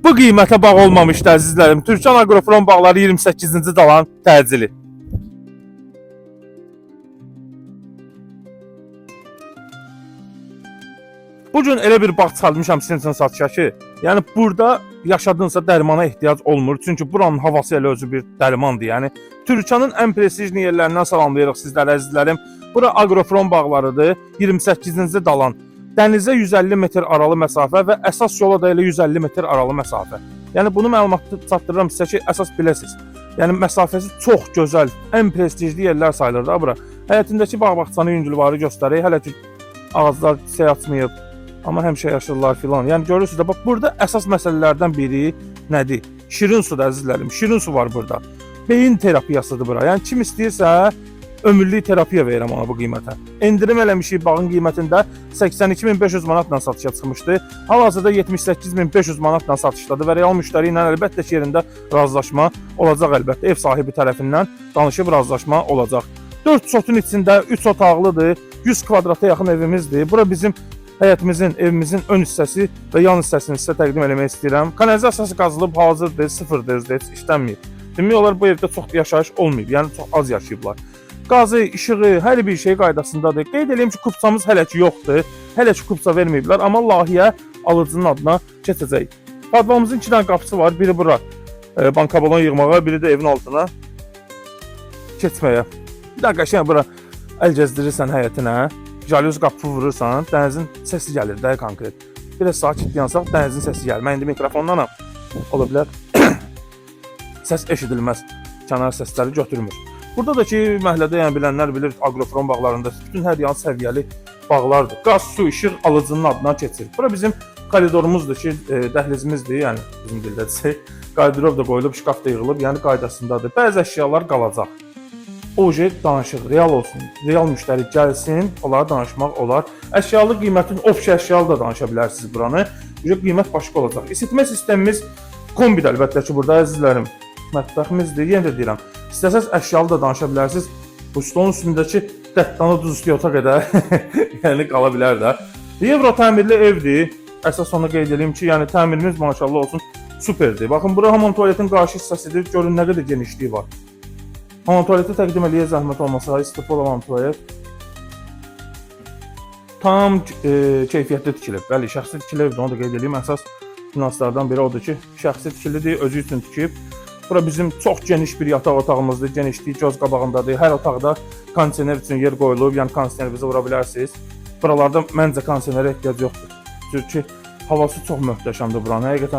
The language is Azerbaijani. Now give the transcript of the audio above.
Bu qiymətə bağ olmamışdı əzizlərim. Türkan Aqrofron bağları 28-ci dalan təcili. Bugün elə bir bağ çıxartmışam sizin üçün satışa ki, yəni burada yaşadığınızda dərmana ehtiyac olmur. Çünki buranın havası elə özü bir dərmandır. Yəni Türkanın ən prestijli yerlərindən salamlayırıq sizlərə əzizlərim. Bura Aqrofron bağlarıdır. 28-ci dalan. Dənizə 150 metr aralı məsafə və əsas yola da elə 150 metr aralı məsafə. Yəni bunu məlumatı çatdırıram sizə ki, əsas biləsiniz. Yəni məsafəsi çox gözəl, ən prestijli yerlər sayılır da bura. Həyətindəki bağ-bağçanı yüngülvarı göstərir. Hələ ki ağaclar çiçək açmayıb, amma həmişə yaşıllar filan. Yəni görürsünüz də bax burada əsas məsələlərdən biri nədir? Şirin sudur əzizlərim. Şirin su var burada. Beyin terapiyasıdır bura. Yəni kim istəyirsə ömürlük terapiya verirəm ona bu qiymətə. Endirim eləmişik bağın qiymətində 82.500 manatla satışa çıxmışdı. Hal-hazırda 78.500 manatla satışdadır və real müştəri ilə əlbəttə ki, yerində razılaşma olacaq əlbəttə. Ev sahibi tərəfindən danışıb razılaşma olacaq. 4 sotun içində 3 otaqlıdır. 100 kvadrata yaxın evimizdir. Bura bizim həyətimizin, evimizin ön hissəsi və yan hissəsini sizə təqdim eləmək istəyirəm. Kanalizasiyası qazılıb, hazırdır, sıfırdır, heç işlənməyib. Demək olar bu evdə çox yaşayış olmayıb, yəni çox az yaşayıblar. Qazı, işığı, hər bir şey qaydasındadır. Qeyd edeyim ki, kupçamız hələ ki yoxdur. Hələ ki kupça verməyiblər, amma layihə alıcının adına keçəcək. Padvalımızın 2 dənə qapısı var. Biri bura bankabalon yığmağa, biri də evin altına keçməyə. Bir də qəşəng bura əl gəzdirirsən həyətinə, jalüz qapı vurursan, dənizin səsi gəlir də konkret. Biraz sakit yansaq, dənizin səsi gəlir. Mən indi mikrofondanam, ola bilər səs eşidilməz, kənar səsləri götürmür. Burada da ki, məhəllədə yəni bilənlər bilir, Aqrofron bağlarında bütün hər yan səviyyəli bağlardır. Qaz, su, işıq alıcının adına keçir. Bura bizim koridorumuzdur ki, dəhlizimizdir, yəni bizim dildə desək. Qardirob da qoyulub, şkaf da yığılıb, yəni qaydasındadır. Bəzi əşyalar qalacaq. Oje danışıq, real olsun. Real müştəri gəlsin, onlara danışmaq olar. Əşyalı qiymətin, opsiya əşyalı da danışa bilərsiniz buranı. Qiymət başqa olacaq. İsitmə sistemimiz kombidir əlbəttə ki, burada əzizlərim. Mətbəximizdir, yenə də deyirəm. İstəsəz əşyalı da danışa bilərsiniz. Bu stolun üstündəki dəttanı duz istiyota qədər yəni qala bilər də. Euro təmirli evdir. Əsas onu qeyd edeyim ki, yəni təmirimiz maşallah olsun superdir. Baxın, bura hamam tuvaletin qarşı hissəsidir. Görün nə qədər genişliyi var. Hamam tuvaleti təqdim eləyə zəhmət olmasa, istipol hamam tuvalet. Tam keyfiyyətli tikilib. Bəli, şəxsi tikili evdir, onu da qeyd edeyim. Əsas nüanslardan biri odur ki, şəxsi tikilidir, özü üçün tikib. Bura bizim çox geniş bir yataq otağımızdır. Genişliyi göz qabağındadır. Hər otaqda kondisioner üçün yer qoyulub. Yəni kondisionerinizi vura bilərsiniz. Buralarda məncə kondisionerə ehtiyac yoxdur. Çünki havası çox möhtəşəmdir buranın. Həqiqətən